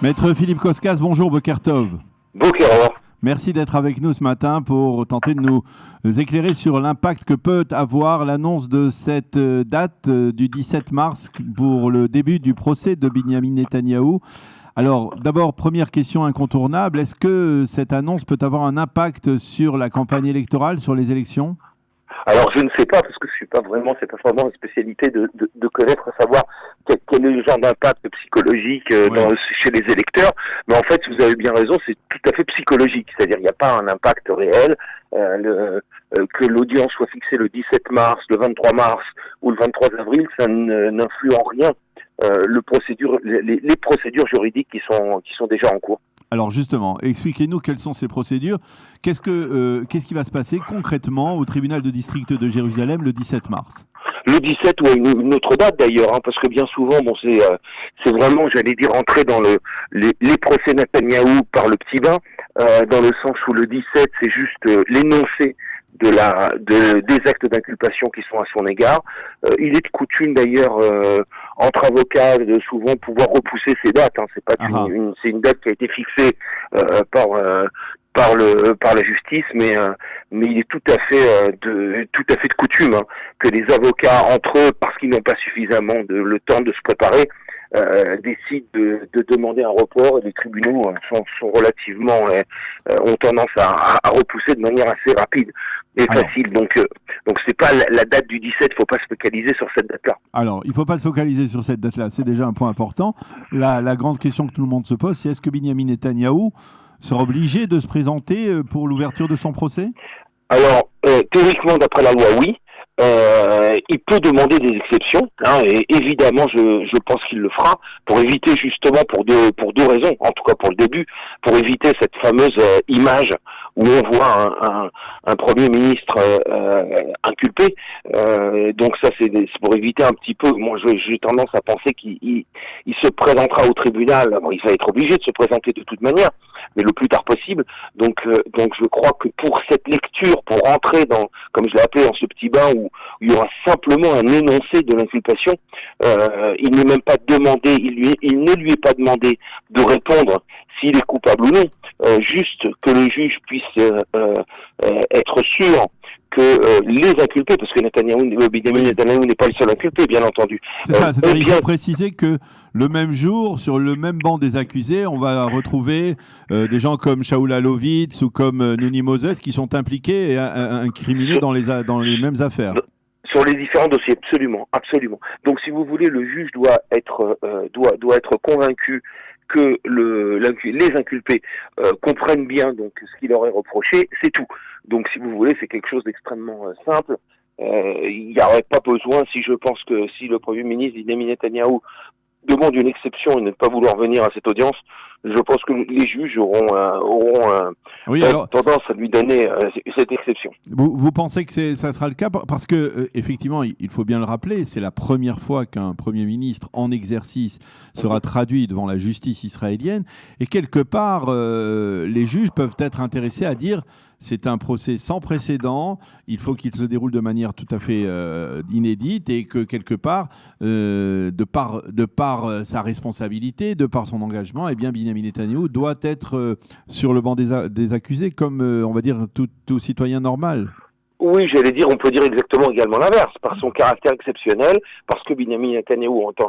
Maître Philippe Koskas, bonjour, Bokertov. Bokerov. Merci d'être avec nous ce matin pour tenter de nous éclairer sur l'impact que peut avoir l'annonce de cette date du 17 mars pour le début du procès de Binyamin Netanyahou. Alors, d'abord, première question incontournable, est-ce que cette annonce peut avoir un impact sur la campagne électorale, sur les élections ? Alors, je ne sais pas, parce que c'est pas vraiment une spécialité de connaître, à savoir quel est le genre d'impact psychologique chez les électeurs. Mais en fait, vous avez bien raison, c'est tout à fait psychologique. C'est-à-dire, il n'y a pas un impact réel. Que l'audience soit fixée le 17 mars, le 23 mars ou le 23 avril, ça n'influe en rien les procédures juridiques qui sont déjà en cours. Alors justement, expliquez-nous quelles sont ces procédures. Qu'est-ce qui va se passer concrètement au tribunal de district de Jérusalem le 17 mars ? Le 17 ou une autre date d'ailleurs, parce que bien souvent, c'est vraiment, j'allais dire, entrer dans les procès Netanyahou par le petit bain, dans le sens où le 17 c'est juste l'énoncé des actes d'inculpation qui sont à son égard. Il est de coutume d'ailleurs entre avocats de souvent pouvoir repousser ces dates. C'est pas c'est une date qui a été fixée par la justice, mais il est tout à fait de coutume que les avocats entre eux, parce qu'ils n'ont pas suffisamment le temps de se préparer, décident de demander un report, et les tribunaux sont relativement ont tendance à repousser de manière assez rapide et facile. Donc c'est pas la date du 17, faut pas se focaliser sur cette date-là. Alors, il faut pas se focaliser sur cette date-là, c'est déjà un point important. La grande question que tout le monde se pose, c'est est-ce que Binyamin Netanyahou sera obligé de se présenter pour l'ouverture de son procès ? Alors, théoriquement, d'après la loi, oui. Il peut demander des exceptions, et évidemment, je pense qu'il le fera pour éviter justement pour deux raisons, en tout cas pour le début, pour éviter cette fameuse image où on voit un premier ministre inculpé. Donc ça, c'est pour éviter un petit peu. Moi, j'ai tendance à penser qu'il se présentera au tribunal. Bon, il va être obligé de se présenter de toute manière, mais le plus tard possible. Donc je crois que pour cette lecture, pour rentrer dans, comme je l'ai appelé, dans ce petit bain où il y aura simplement un énoncé de l'inculpation, il n'est même pas demandé, il ne lui est pas demandé de répondre s'il est coupable ou non, juste que le juge puisse être sûr que les inculpés, parce que Binyamin Netanyahou n'est pas le seul inculpé, bien entendu. C'est ça, c'est-à-dire qu'il faut préciser que le même jour, sur le même banc des accusés, on va retrouver des gens comme Shaul Alovitz ou comme Nuni Moses qui sont impliqués et incriminés dans les mêmes affaires. Sur les différents dossiers, absolument. Donc, si vous voulez, le juge doit être convaincu que les inculpés comprennent bien donc ce qu'il leur est reproché, c'est tout. Donc, si vous voulez, c'est quelque chose d'extrêmement simple. Il n'y aurait pas besoin, si le Premier ministre Binyamin Netanyahou demande une exception et ne pas vouloir venir à cette audience, je pense que les juges auront tendance à lui donner cette exception. Vous pensez que ça sera le cas ? Parce que, effectivement, il faut bien le rappeler, c'est la première fois qu'un Premier ministre en exercice sera traduit devant la justice israélienne. Et quelque part, les juges peuvent être intéressés à dire c'est un procès sans précédent, il faut qu'il se déroule de manière tout à fait inédite et que, quelque part, de par sa responsabilité, de par son engagement, eh bien, Binyamin Netanyahou doit être sur le banc des accusés comme, on va dire, tout citoyen normal. Oui, j'allais dire, on peut dire exactement également l'inverse, par son caractère exceptionnel, parce que Binyamin Netanyahou est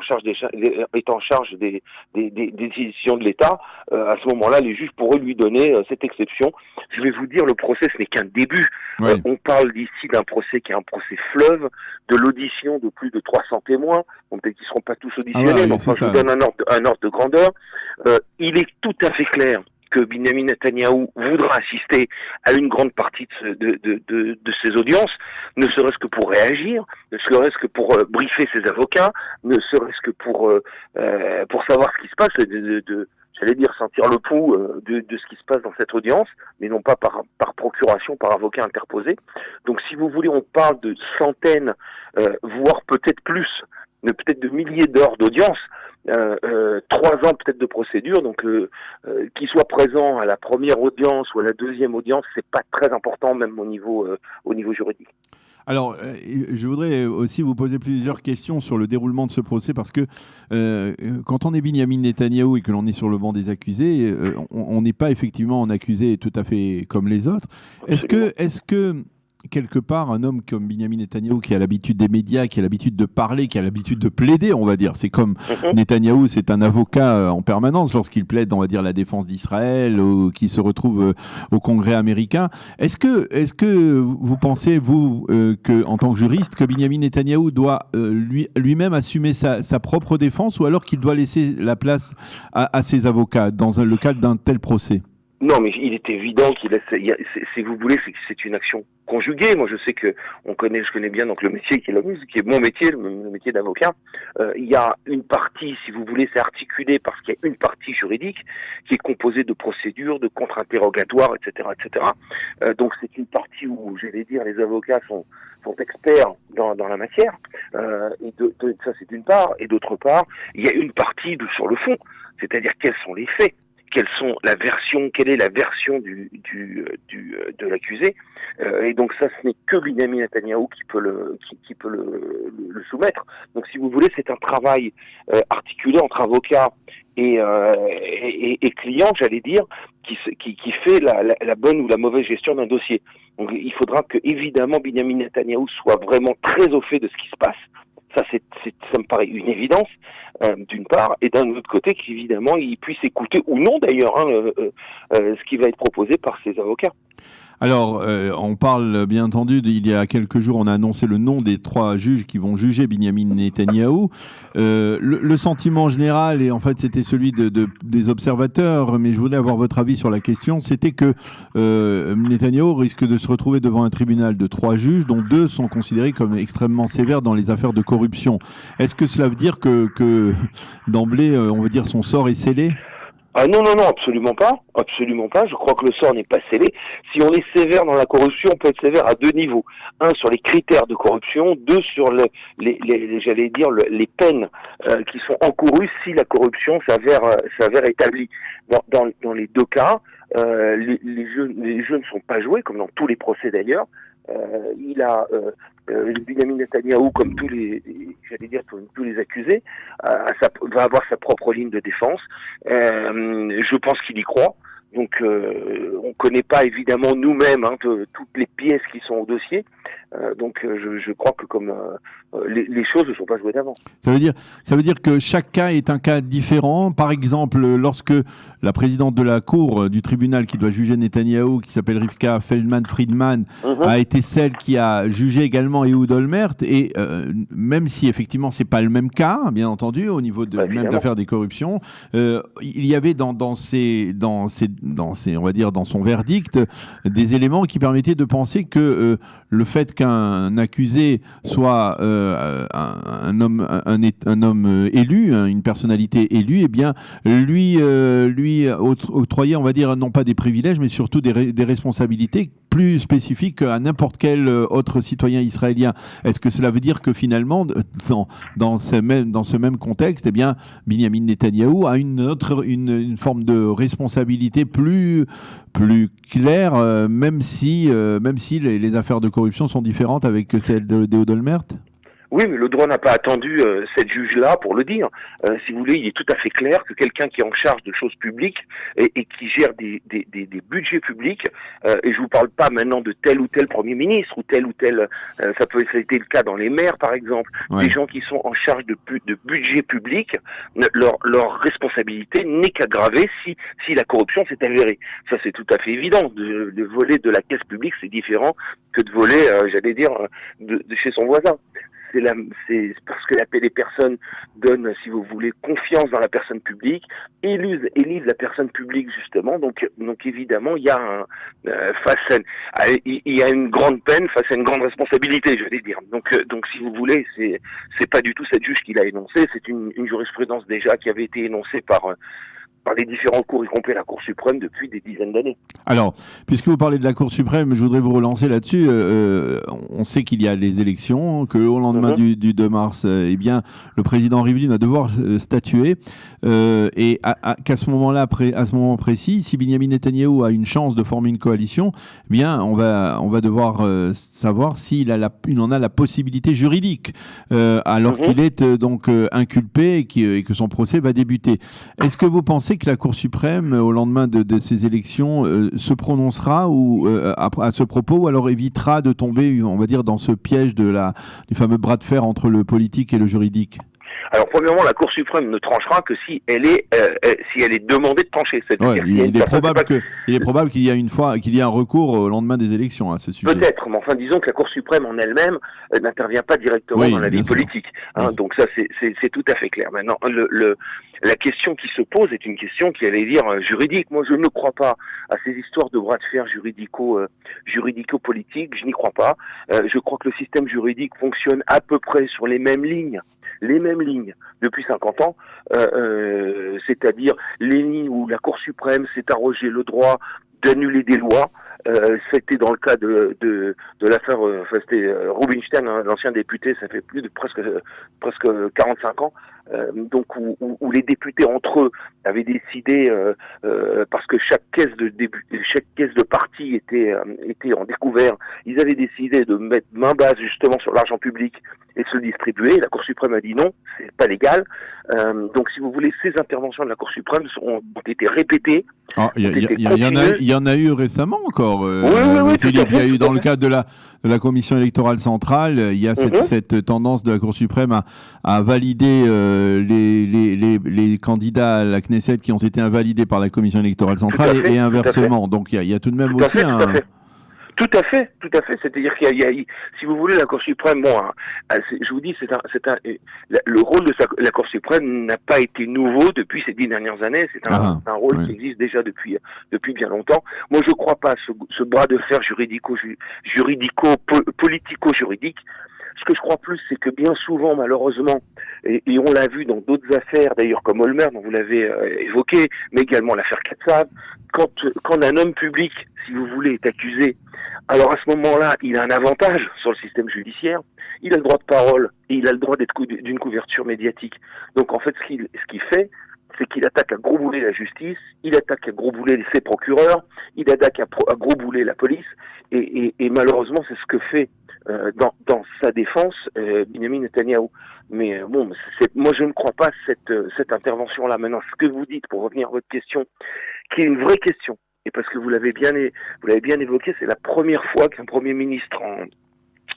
en charge des décisions de l'État. À ce moment-là, les juges pourraient lui donner cette exception. Je vais vous dire, le procès, ce n'est qu'un début. Oui. On parle d'ici d'un procès qui est un procès fleuve, de l'audition de plus de 300 témoins. Bon, peut-être qu'ils ne seront pas tous auditionnés, mais enfin, je vous donne un ordre de grandeur. Il est tout à fait clair que Binyamin Netanyahou voudra assister à une grande partie de ces audiences, ne serait-ce que pour réagir, ne serait-ce que pour briefer ses avocats, ne serait-ce que pour savoir ce qui se passe, j'allais dire sentir le pouls de ce qui se passe dans cette audience, mais non pas par procuration, par avocat interposé. Donc si vous voulez, on parle de centaines, voire peut-être plus, peut-être de milliers d'heures d'audience, 3 ans peut-être de procédure, donc qu'il soit présent à la première audience ou à la deuxième audience, c'est pas très important même au niveau juridique. Alors, je voudrais aussi vous poser plusieurs questions sur le déroulement de ce procès, parce que quand on est Binyamin Netanyahou et que l'on est sur le banc des accusés, on n'est pas effectivement un accusé tout à fait comme les autres. Est-ce que quelque part, un homme comme Binyamin Netanyahou, qui a l'habitude des médias, qui a l'habitude de parler, qui a l'habitude de plaider, on va dire, c'est comme Netanyahou, c'est un avocat en permanence lorsqu'il plaide, on va dire, la défense d'Israël, ou qui se retrouve au Congrès américain. Est-ce que vous pensez, vous, que, en tant que juriste, que Binyamin Netanyahou doit lui-même assumer sa propre défense, ou alors qu'il doit laisser la place à ses avocats dans le cadre d'un tel procès? Non, mais il est évident si vous voulez, c'est une action conjuguée. Moi, je sais que je connais bien donc le métier qui est mon métier, le métier d'avocat. Il y a une partie, si vous voulez, c'est articulé parce qu'il y a une partie juridique qui est composée de procédures, de contre-interrogatoires, etc., etc. Donc, c'est une partie où, j'allais dire, les avocats sont experts dans la matière. Ça, c'est d'une part. Et d'autre part, il y a une partie sur le fond, c'est-à-dire quels sont les faits. Quelle est la version de l'accusé, et donc ça, ce n'est que Binyamin Netanyahou qui peut le soumettre. Donc, si vous voulez, c'est un travail articulé entre avocat et client, j'allais dire, qui fait la bonne ou la mauvaise gestion d'un dossier. Donc, il faudra que, évidemment, Binyamin Netanyahou soit vraiment très au fait de ce qui se passe. Ça me paraît une évidence, d'une part, et d'un autre côté, qu'évidemment, il puisse écouter, ou non d'ailleurs, ce qui va être proposé par ses avocats. Alors, on parle, bien entendu, il y a quelques jours, on a annoncé le nom des 3 juges qui vont juger Binyamin Netanyahou. Le sentiment général, et en fait c'était celui des observateurs, mais je voulais avoir votre avis sur la question, c'était que Netanyahou risque de se retrouver devant un tribunal de 3 juges, dont 2 sont considérés comme extrêmement sévères dans les affaires de corruption. Est-ce que cela veut dire que d'emblée, on veut dire, son sort est scellé ? Ah non, absolument pas. Absolument pas. Je crois que le sort n'est pas scellé. Si on est sévère dans la corruption, on peut être sévère à 2 niveaux. 1, sur les critères de corruption. 2, sur les peines qui sont encourues si la corruption s'avère établie. Dans les 2 cas, les jeux ne sont pas joués, comme dans tous les procès d'ailleurs. Binyamin Netanyahou, comme tous les accusés, va avoir sa propre ligne de défense. Je pense qu'il y croit. Donc, on connaît pas évidemment nous-mêmes toutes les pièces qui sont au dossier. Donc, je crois que les choses ne sont pas jouées d'avant. Ça veut dire que chaque cas est un cas différent. Par exemple, lorsque la présidente de la cour du tribunal qui doit juger Netanyahou, qui s'appelle Rivka Feldman-Friedman, a été celle qui a jugé également Ehud Olmert, et même si effectivement c'est pas le même cas, bien entendu, au niveau même d'affaires des corruptions, il y avait dans son verdict des éléments qui permettaient de penser que le fait qu'un accusé soit un homme élu, une personnalité élue, eh bien lui octroyait, on va dire, non pas des privilèges, mais surtout des responsabilités plus spécifiques qu'à n'importe quel autre citoyen israélien. Est-ce que cela veut dire que finalement, dans ce même contexte, eh bien, Binyamin Netanyahou a une forme de responsabilité plus claire, même si les affaires de corruption sont différentes avec celles d'Ehud Olmert? Oui, mais le droit n'a pas attendu cette juge-là pour le dire. Si vous voulez, il est tout à fait clair que quelqu'un qui est en charge de choses publiques et qui gère des budgets publics, et je vous parle pas maintenant de tel ou tel Premier ministre ou tel, ça peut être le cas dans les maires par exemple, des gens qui sont en charge de budget public, leur responsabilité n'est qu'aggravée si la corruption s'est avérée. Ça, c'est tout à fait évident. De voler de la caisse publique, c'est différent que de voler, de chez son voisin. C'est parce que les personnes donnent, si vous voulez, confiance dans la personne publique, élisent la personne publique justement. Donc évidemment, il y a il y a une grande peine face à une grande responsabilité, je vais dire. Donc si vous voulez, c'est pas du tout cette juge qui l'a énoncé. C'est une jurisprudence déjà qui avait été énoncée par par les différentes cours, y compris la Cour suprême, depuis des dizaines d'années. Alors, puisque vous parlez de la Cour suprême, je voudrais vous relancer là-dessus. On sait qu'il y a les élections, que au lendemain du 2 mars, eh bien, le président Rivlin va devoir statuer, et qu'à ce moment-là, à ce moment précis, si Benyamin Netanyahou a une chance de former une coalition, eh bien, on va devoir savoir s'il en a la possibilité juridique, alors qu'il est donc inculpé et que son procès va débuter. Est-ce que vous pensez que la Cour suprême, au lendemain de ces élections, se prononcera à ce propos, ou alors évitera de tomber, on va dire, dans ce piège du fameux bras de fer entre le politique et le juridique? Alors, premièrement, la Cour suprême ne tranchera que si elle est demandée de trancher. Il est probable qu'il y ait un recours au lendemain des élections à ce sujet. Peut-être, mais enfin, disons que la Cour suprême en elle-même n'intervient pas directement dans la vie politique. Donc ça, c'est tout à fait clair. Maintenant, la question qui se pose est une question qui allait dire juridique. Moi, je ne crois pas à ces histoires de bras de fer juridico-politiques. Je n'y crois pas. Je crois que le système juridique fonctionne à peu près sur les mêmes lignes depuis 50 ans, c'est-à-dire les lignes où la Cour suprême s'est arrogé le droit d'annuler des lois. C'était dans le cas de l'affaire, c'était Rubinstein, l'ancien député, ça fait plus de presque 45 ans, donc où les députés entre eux avaient décidé, parce que chaque caisse de parti était en découvert, ils avaient décidé de mettre main basse justement sur l'argent public et de se le distribuer. La Cour suprême a dit non, c'est pas légal. Donc si vous voulez, ces interventions de la Cour suprême ont été répétées. Il y en a eu récemment encore. Oui, Philippe, il y a eu dans le cadre de la Commission électorale centrale, il y a cette tendance de la Cour suprême à valider les candidats à la Knesset qui ont été invalidés par la Commission électorale centrale et inversement. Donc il y a tout de même aussi un... Tout à fait. C'est-à-dire qu'il y a, si vous voulez, la Cour suprême, je vous dis, le rôle de la Cour suprême n'a pas été nouveau depuis ces 10 dernières années. C'est un rôle qui existe déjà depuis bien longtemps. Moi, je crois pas à ce bras de fer politico-juridique. Ce que je crois plus, c'est que bien souvent, malheureusement, et on l'a vu dans d'autres affaires, d'ailleurs comme Olmer, dont vous l'avez évoqué, mais également l'affaire Katsab, quand un homme public, si vous voulez, est accusé, alors à ce moment-là, il a un avantage sur le système judiciaire, il a le droit de parole et il a le droit d'une couverture médiatique. Donc en fait, ce qu'il fait, c'est qu'il attaque à gros boulet la justice, il attaque à gros boulet ses procureurs, il attaque à gros boulet la police, et malheureusement, c'est ce que fait dans sa défense Benyamin Netanyahou. Mais moi je ne crois pas cette intervention-là. Maintenant, ce que vous dites, pour revenir à votre question, qui est une vraie question, et parce que vous l'avez bien évoqué, c'est la première fois qu'un Premier ministre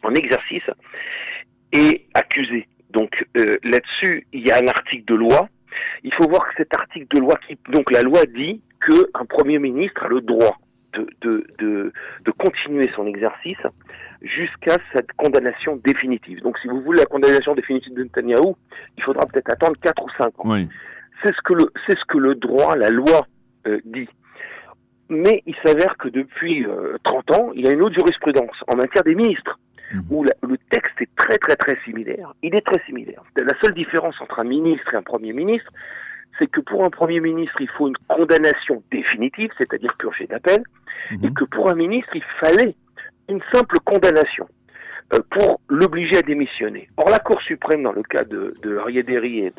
en exercice est accusé. Donc là-dessus, il y a un article de loi. Il faut voir que cet article de loi, donc la loi dit qu'un Premier ministre a le droit de continuer son exercice jusqu'à cette condamnation définitive. Donc si vous voulez la condamnation définitive de Netanyahou, il faudra peut-être attendre 4 ou 5 ans. Oui. C'est ce que le droit, la loi dit. Mais il s'avère que depuis 30 ans, il y a une autre jurisprudence en matière des ministres, où le texte est très très très similaire. Il est très similaire. La seule différence entre un ministre et un Premier ministre, c'est que pour un Premier ministre, il faut une condamnation définitive, c'est-à-dire purgée d'appel, et que pour un ministre, il fallait une simple condamnation pour l'obliger à démissionner. Or, la Cour suprême, dans le cas de Aryeh Deri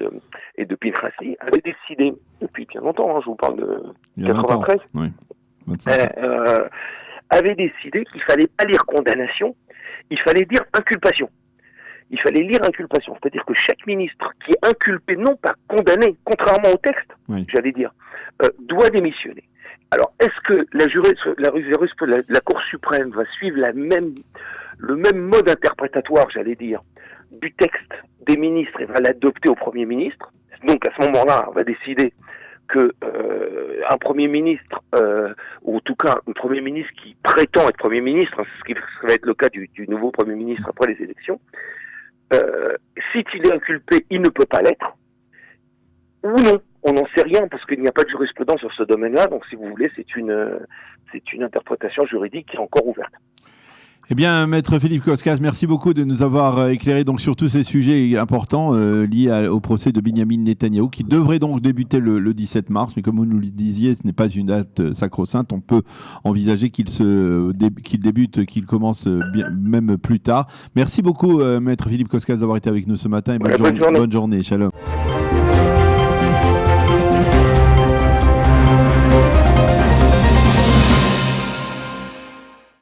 et de Pinchasi, avait décidé, depuis bien longtemps, je vous parle de 93, avait décidé qu'il fallait pas lire condamnation, il fallait dire inculpation. Il fallait lire inculpation, c'est-à-dire que chaque ministre qui est inculpé, non pas condamné, contrairement au texte, j'allais dire, doit démissionner. Alors, est-ce que la Cour suprême va suivre le même mode interprétatoire, j'allais dire, du texte des ministres et va l'adopter au Premier ministre? Donc, à ce moment-là, on va décider que un Premier ministre, ou en tout cas un Premier ministre qui prétend être Premier ministre, ce qui va être le cas du nouveau Premier ministre après les élections, s'il est inculpé, il ne peut pas l'être, ou non. On n'en sait rien parce qu'il n'y a pas de jurisprudence sur ce domaine-là. Donc, si vous voulez, c'est une interprétation juridique qui est encore ouverte. Eh bien, Maître Philippe Koskas, merci beaucoup de nous avoir éclairé donc sur tous ces sujets importants liés au procès de Binyamin Netanyahou, qui devrait donc débuter le 17 mars. Mais comme vous nous le disiez, ce n'est pas une date sacro-sainte. On peut envisager qu'il débute, qu'il commence même plus tard. Merci beaucoup, Maître Philippe Koskas, d'avoir été avec nous ce matin. Et bonne journée. Shalom.